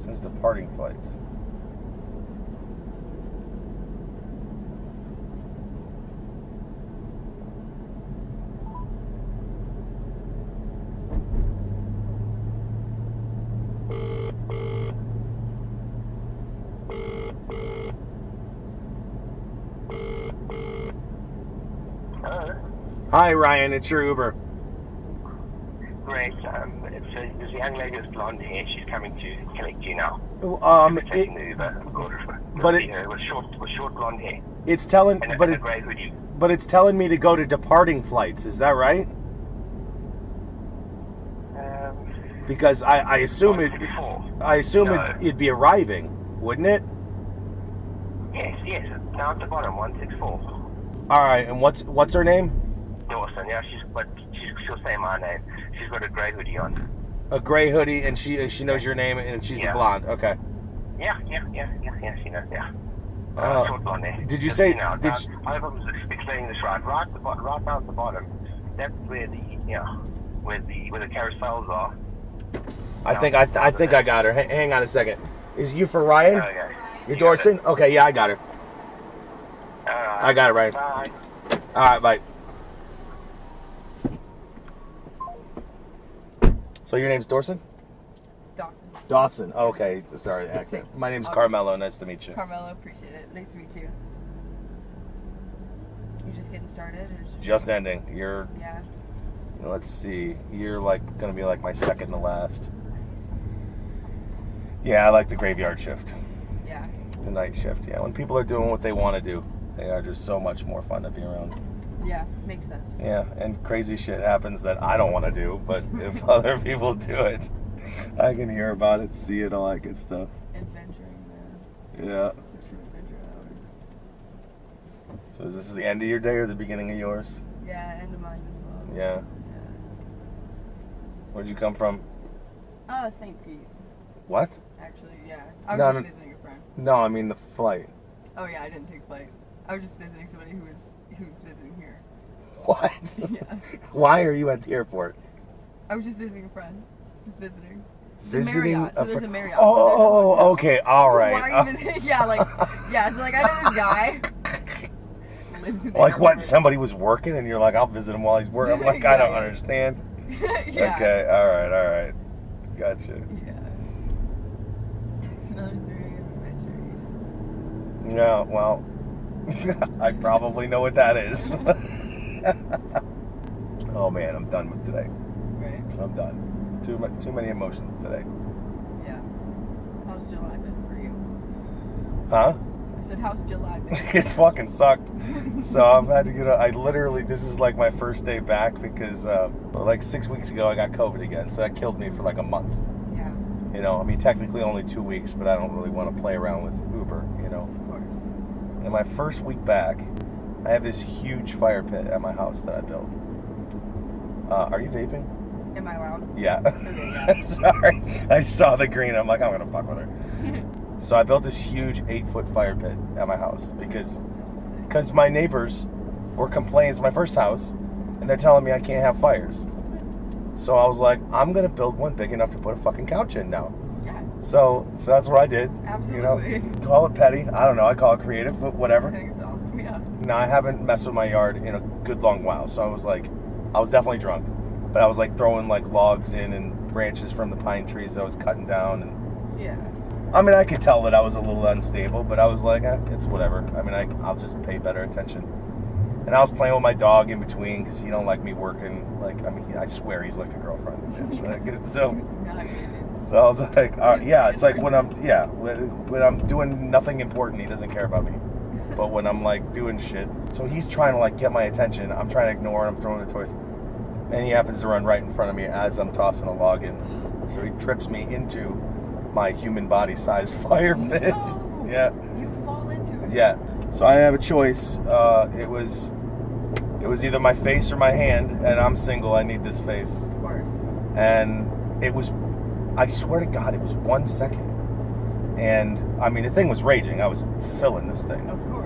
Since departing flights. Hi, Ryan. It's your Uber. Great. There's a young lady with blonde hair. She's coming to collect you now. But with short blonde hair. It's telling, and but a grey hoodie. But it's telling me to go to departing flights. Is that right? Because I assume it'd be arriving, wouldn't it? Yes. Now at the bottom, 164. All right. And what's her name? Dawson. Yeah, she'll say my name. She's got a grey hoodie on. A gray hoodie, and she knows your name, and she's a blonde. Okay. Yeah, she knows. Yeah. Short blonde hair. Did you say? I hope I'm explaining this right. Right now at the bottom. That's where the carousels are. I think I got her. Hang on a second. Is you for Ryan? Okay. You're Dorson? Okay, yeah, I got her. All right. I got it, Ryan. Bye. All right, bye. So your name's Dorson? Dawson. Okay, sorry, the accent. My name's Carmelo. Nice to meet you. Carmelo, appreciate it. Nice to meet you. You just getting started? Or just ending. You're. Yeah. Let's see. You're gonna be my second to last. Nice. Yeah, I like the graveyard shift. Yeah. The night shift. Yeah, when people are doing what they want to do, they are just so much more fun to be around. Yeah, makes sense. Yeah, and crazy shit happens that I don't want to do, but if other people do it, I can hear about it, see it, all that good stuff. Adventuring, man. Yeah. Such an adventure hours. So is this the end of your day or the beginning of yours? Yeah, end of mine as well. Yeah. Where'd you come from? St. Pete. What? Actually, yeah. I was just visiting a friend. No, I mean the flight. Oh yeah, I didn't take flight. I was just visiting somebody who's visiting here. What? Yeah. Why are you at the airport? I was just visiting a friend. Just visiting. Visiting Marriott. So there's a Marriott. Oh, okay, all right. Why are you visiting? Yeah, so I know this guy. Lives in what? Somebody was working and you're like, I'll visit him while he's working. I'm like, I don't understand. Yeah. Okay, all right. Gotcha. Yeah. It's another 3 a.m. adventure. Yeah, well, I probably know what that is. Oh man, I'm done with today. Right. I'm done. Too many emotions today. Yeah. How's July been for you? Huh? I said, how's July been? It's fucking sucked. So I've had to this is my first day back because 6 weeks ago I got COVID again. So that killed me for a month. Yeah. Technically only 2 weeks, but I don't really want to play around with Uber, Of course. In my first week back, I have this huge fire pit at my house that I built. Are you vaping? Am I loud? Yeah. Okay, yeah. Sorry. I saw the green. I'm like, I'm going to fuck with her. So I built this huge 8-foot fire pit at my house because my neighbors were complaining. It's my first house, and they're telling me I can't have fires. So I was like, I'm going to build one big enough to put a fucking couch in now. Yeah. So that's what I did. Absolutely. Call it petty. I don't know. I call it creative, but whatever. I think it's awesome, yeah. Now, I haven't messed with my yard in a good long while, so I was definitely drunk. But I was throwing logs in and branches from the pine trees that I was cutting down. And yeah. I could tell that I was a little unstable, but I was like, it's whatever. I'll just pay better attention. And I was playing with my dog in between because he don't like me working. I swear he's like a girlfriend. So I was like, yeah, it's like when I'm doing nothing important, he doesn't care about me. But when I'm doing shit, so he's trying to get my attention. I'm trying to ignore him, throwing the toys. And he happens to run right in front of me as I'm tossing a log in. So he trips me into my human body size fire pit. No, yeah. You fall into it. Yeah. So I have a choice. It was either my face or my hand, and I'm single. I need this face. Of course. And I swear to God, it was 1 second. And the thing was raging. I was filling this thing. Of course.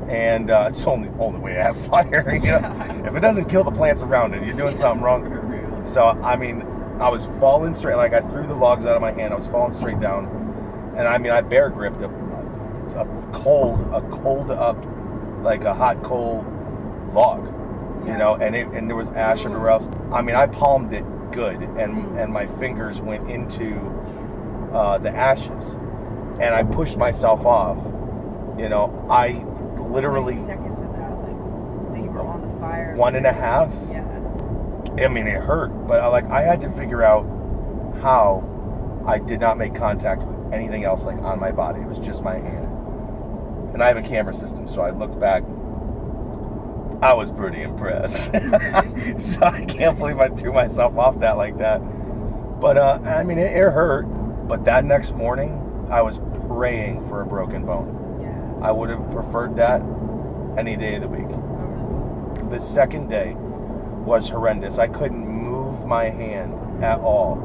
And it's the only way to have fire. If it doesn't kill the plants around it, you're doing something wrong. So I was falling straight. I threw the logs out of my hand. I was falling straight down, And I mean, I bear gripped a cold up, like a hot coal log, you know, and there was ash everywhere else. I mean, I palmed it good, and my fingers went into the ashes, and I pushed myself off. You know, I literally. How many seconds was that? Like, that you were on the fire? 1.5. Yeah. I mean, it hurt, but I had to figure out how I did not make contact with anything else like on my body. It was just my hand. And I have a camera system, so I look back. I was pretty impressed. So I can't believe I threw myself off that like that. But I mean, it hurt. But that next morning, I was praying for a broken bone. Yeah. I would have preferred that any day of the week. The second day was horrendous. I couldn't move my hand at all.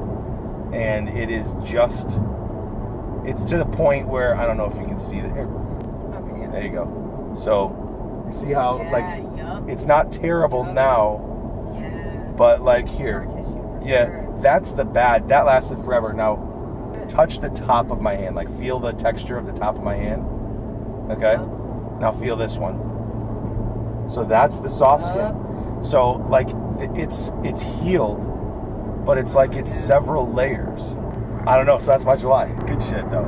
And it is just, it's to the point where, I don't know if you can see that here. Okay, yeah. There you go. So, you see how, Yup. it's not terrible now, Yeah. but like here. Scar tissue for Yeah, sure. that's the bad, that lasted forever. Now, touch the top of my hand, like feel the texture of the top of my hand. Okay? Yup. Now feel this one. So that's the soft skin. So like it's healed, but it's like it's several layers. I don't know. So that's my July. Good shit though.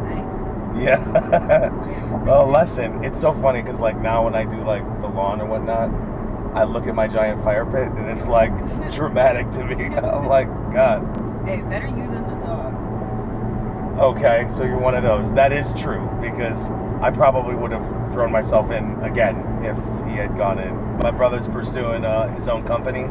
Nice. Yeah. Well, lesson. It's so funny because like now when I do like the lawn or whatnot, I look at my giant fire pit and it's like dramatic to me. I'm like, God. Hey, better you than the dog. Okay, so you're one of those. That is true because I probably would have thrown myself in again if he had gone in. My brother's pursuing his own company,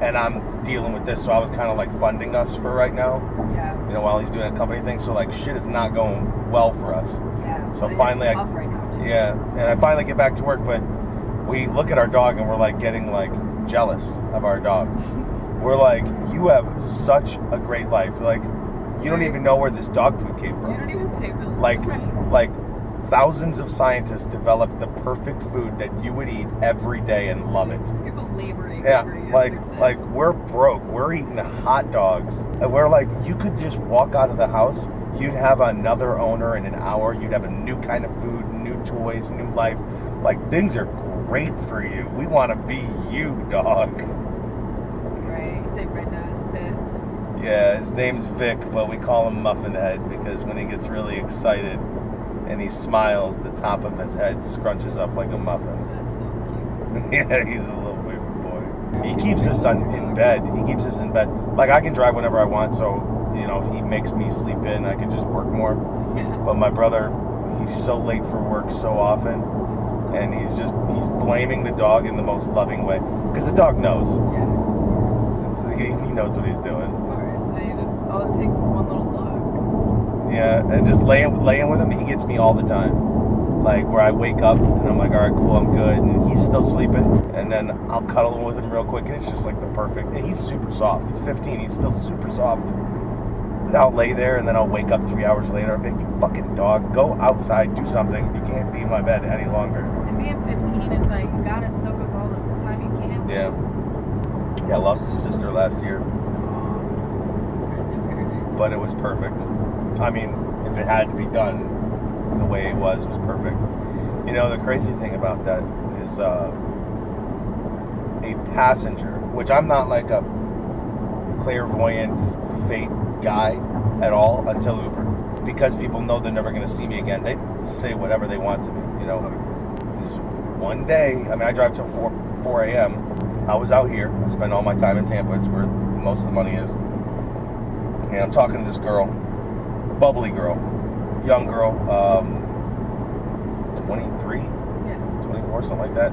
and I'm dealing with this, so I was kind of like funding us for right now. Yeah. You know, while he's doing a company thing, so like shit is not going well for us. Yeah. So but finally, it's tough right now, too. Yeah, and I finally get back to work, but we look at our dog and we're like getting like jealous of our dog. We're like, you have such a great life. Like, you don't even know where this dog food came from. You don't even pay bills. Like thousands of scientists developed the perfect food that you would eat every day and love it. People laboring. Yeah, over you like success. we're broke. We're eating hot dogs. And we're like, you could just walk out of the house. You'd have another owner in an hour. You'd have a new kind of food, new toys, new life. Like, things are great for you. We want to be you, dog. Right. You say Red Nose Pit. Yeah, his name's Vic, but we call him Muffin Head because when he gets really excited and he smiles, the top of his head scrunches up like a muffin. That's so cute. Yeah, he's a little weird boy. He keeps us in bed. He keeps us in bed. Like, I can drive whenever I want, so, you know, if he makes me sleep in, I can just work more. Yeah. But my brother, he's so late for work so often, and he's blaming the dog in the most loving way. Because the dog knows. Yeah. He knows what he's doing. Of course. And he just, all it takes is one little dog. Yeah, and just laying with him, he gets me all the time. Like, where I wake up and I'm like, all right, cool, I'm good, and he's still sleeping, and then I'll cuddle with him real quick, and it's just like the perfect. And he's super soft. He's 15. He's still super soft. And I'll lay there, and then I'll wake up 3 hours later. I'll be like, you fucking dog, go outside, do something. You can't be in my bed any longer. And being 15, it's like, you gotta soak up all the time you can. Yeah. Yeah, I lost his sister last year, Rest in paradise. but it was perfect. I mean, if it had to be done the way it was perfect. You know, the crazy thing about that is a passenger, which I'm not like a clairvoyant fate guy at all until Uber. Because people know they're never going to see me again. They say whatever they want to me, you know. This one day, I mean, I drive till 4 a.m. I was out here. I spend all my time in Tampa. It's where most of the money is. And I'm talking to this girl, bubbly girl, young girl, 23, Yeah. 24, something like that.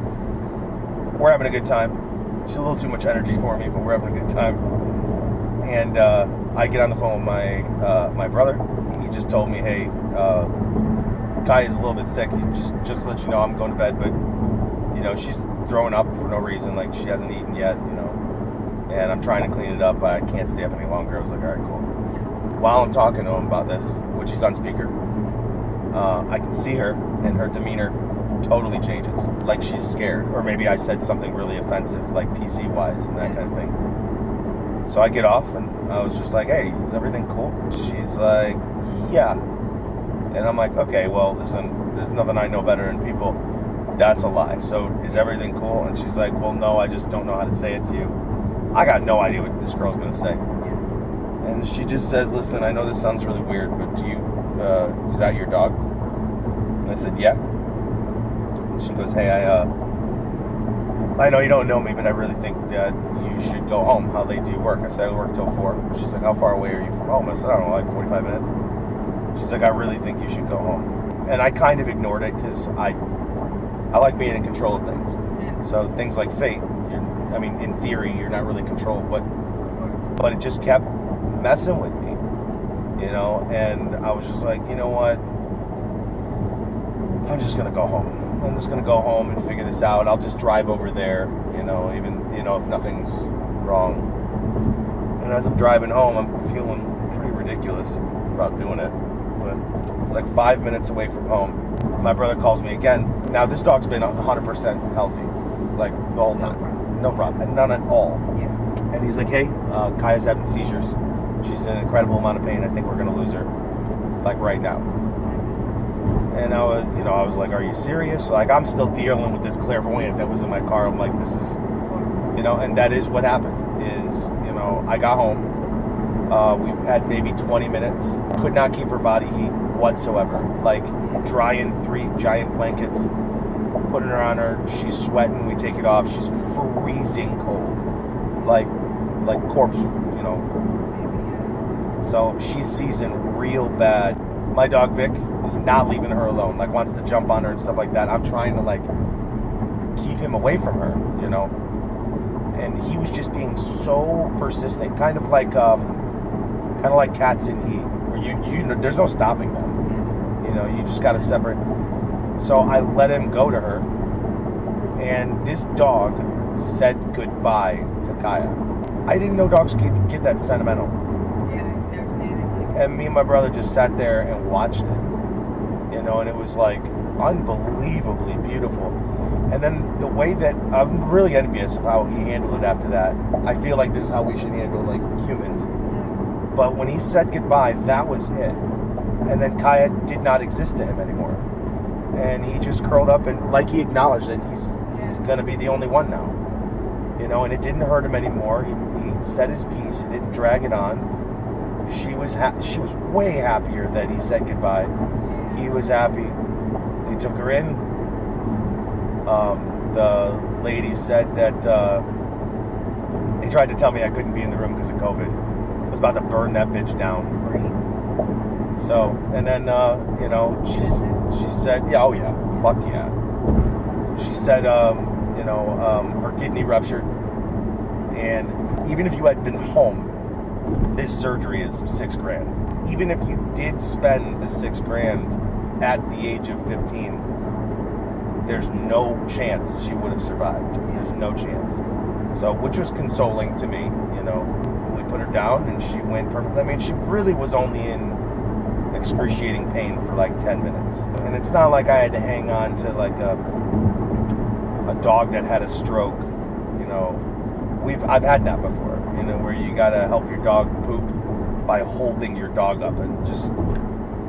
We're having a good time. She's a little too much energy for me, but we're having a good time. And I get on the phone with my brother. He just told me, hey, Kai is a little bit sick. Just to let you know, I'm going to bed, but you know, she's throwing up for no reason. Like, she hasn't eaten yet, you know. And I'm trying to clean it up, but I can't stay up any longer. I was like, all right, cool. While I'm talking to him about this, which he's on speaker, I can see her, and her demeanor totally changes. Like, she's scared, or maybe I said something really offensive, like PC-wise and that kind of thing. So I get off, and I was just like, hey, is everything cool? She's like, yeah. And I'm like, okay, well, listen, there's nothing I know better than people. That's a lie. So is everything cool? And she's like, well, no, I just don't know how to say it to you. I got no idea what this girl's gonna say. And she just says, listen, I know this sounds really weird, but is that your dog? And I said, yeah. And she goes, hey, I know you don't know me, but I really think that you should go home. How late do you work? I said, I work till 4. She's like, how far away are you from home? I said, I don't know, like 45 minutes. She's like, I really think you should go home. And I kind of ignored it because I like being in control of things. Yeah. So things like fate, in theory, you're not really controlled, but it just kept messing with me, and I was just like, you know what? I'm just going to go home. I'm just going to go home and figure this out. I'll just drive over there, even, if nothing's wrong. And as I'm driving home, I'm feeling pretty ridiculous about doing it. But it's like 5 minutes away from home. My brother calls me again. Now, this dog's been 100% healthy, like the whole time. No problem. And none at all. Yeah. And he's like, hey, Kaya's having seizures. She's in an incredible amount of pain. I think we're going to lose her, like right now. And I was like, are you serious? Like, I'm still dealing with this clairvoyant that was in my car. I'm like, this is, and that is what happened is, I got home. We had maybe 20 minutes. Could not keep her body heat whatsoever. Like, drying 3 giant blankets, putting her on her. She's sweating. We take it off. She's freezing cold. Like corpse, So she's seizing real bad. My dog Vic is not leaving her alone. Like, wants to jump on her and stuff like that. I'm trying to keep him away from her, And he was just being so persistent, kind of like cats in heat, where there's no stopping them. You just got to separate. So I let him go to her, and this dog said goodbye to Kaya. I didn't know dogs could get that sentimental. Yeah, I've never seen anything like that. And me and my brother just sat there and watched it, and it was like unbelievably beautiful. And then the way that I'm really envious of how he handled it after that. I feel like this is how we should handle humans. But when he said goodbye, that was it. And then Kaya did not exist to him anymore. And he just curled up and he acknowledged that he's going to be the only one now. And it didn't hurt him anymore. He said his piece. He didn't drag it on. She was way happier that he said goodbye. He was happy. He took her in. The lady said that they tried to tell me I couldn't be in the room because of COVID. I was about to burn that bitch down. So, and then, she said, yeah, oh yeah, fuck yeah. She said, her kidney ruptured. And even if you had been home, this surgery is $6,000. Even if you did spend the $6,000 at the age of 15, there's no chance she would have survived. There's no chance. So, which was consoling to me, We put her down and she went perfectly. I mean, she really was only in excruciating pain for 10 minutes. And it's not like I had to hang on to a dog that had a stroke. I've had that before, where you gotta help your dog poop by holding your dog up and just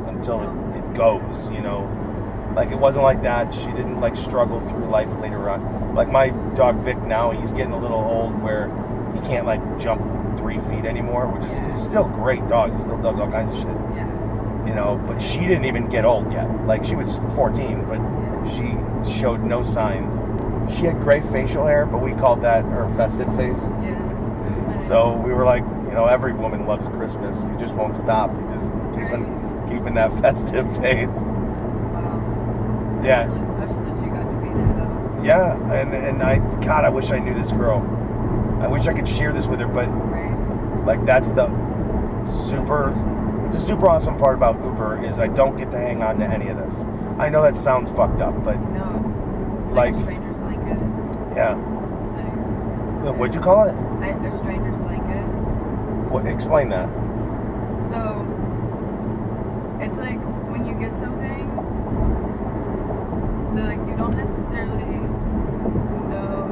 until it goes, It wasn't like that. She didn't struggle through life later on. Like my dog Vic now, he's getting a little old where he can't jump 3 feet anymore, which is he's still a great dog. He still does all kinds of shit. Yeah. But she didn't even get old yet. She was 14, but she showed no signs. She had gray facial hair, but we called that her festive face. Yeah. So we were like, every woman loves Christmas. You just won't stop. You just keeping that festive face. Wow. Yeah. It's really special that you got to be there, though. Yeah, and I wish I knew this girl. I wish I could share this with her, but Right. that's the it's a super awesome part about Uber is I don't get to hang on to any of this. I know that sounds fucked up, but No, it's like a stranger's blanket. yeah. So, What'd you call it? a stranger's blanket. What? Explain that. So, it's like when you get something, you don't necessarily know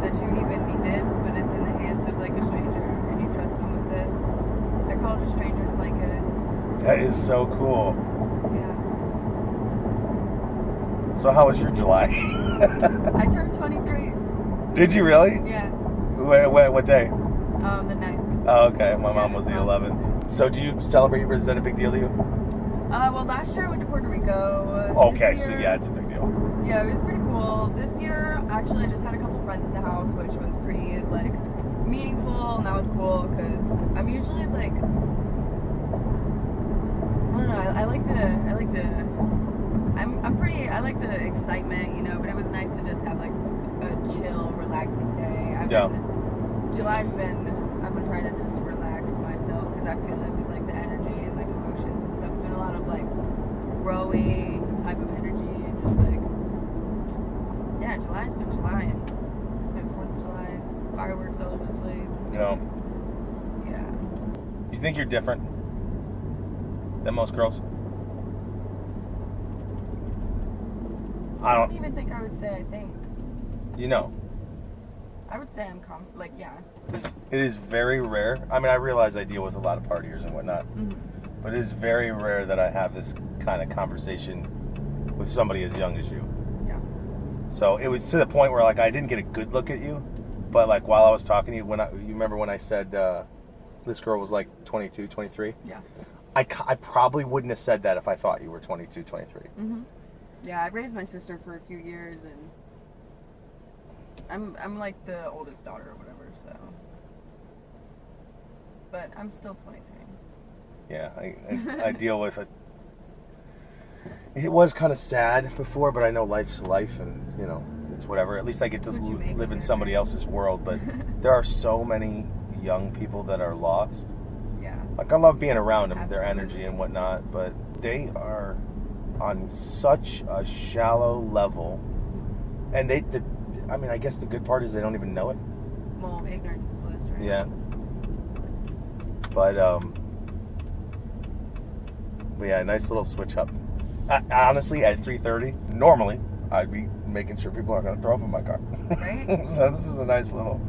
that you even need it, but it's in the hands of a stranger and you trust them with it. They're called a stranger's blanket. That is so cool. Yeah. So how was your July? I turned 23. Did you really? Yeah. What day? The 9th. Oh, okay. My mom was the 11th. So do you celebrate? Is that a big deal to you? Well, last year I went to Puerto Rico. Okay, This so year- yeah, it's a big deal. Yeah, it was pretty cool. This year, actually, I just had a couple friends at the house, which was pretty, like, meaningful, and that was cool, because I'm usually, like, I don't know, I like the excitement, you know, but it was nice to just have, like, a chill, relaxing day. I've been trying to just relax myself, because I feel like with, like, the energy and, like, emotions and stuff, it's been a lot of, like, growing type of energy, and just, like, yeah, July's been July. It's been 4th of July, fireworks all over the place. You know, Yeah. you think you're different than most girls? I don't even think I would say I think. You know, I would say I'm yeah. it is very rare. I mean, I realize I deal with a lot of partiers and whatnot, Mm-hmm. but it is very rare that I have this kind of conversation with somebody as young as you. Yeah. So it was to the point where, like, I didn't get a good look at you, but, like, while I was talking to you, you remember when I said this girl was, like, 22, 23? Yeah. I probably wouldn't have said that if I thought you were 22, 23. Mm-hmm. Yeah, I raised my sister for a few years, and I'm like the oldest daughter or whatever, so. But I'm still 23. Yeah, I deal with it. It was kind of sad before, but I know life's life, and, you know, it's whatever. At least I get to That's what you make live of in it, somebody right? else's world, but there are so many young people that are lost. Yeah. Like, I love being around them, their Absolutely. energy and whatnot, but they are on such a shallow level, and I mean, I guess the good part is they don't even know it. Well, ignorance is bliss, right? Yeah. But yeah, nice little switch up. Honestly, at 3:30, normally I'd be making sure people aren't going to throw up in my car. Right? So this is a nice little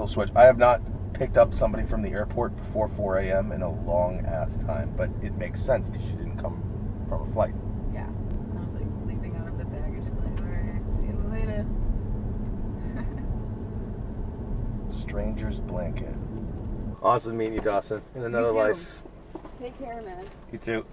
switch. I have not picked up somebody from the airport before 4 a.m. in a long ass time, but it makes sense because you didn't come from a flight. Yeah. I was like leaving out of the baggage claim. Alright, see you later. Stranger's blanket. Awesome meeting you, Dawson. In another You too. life. Take care, man. You too.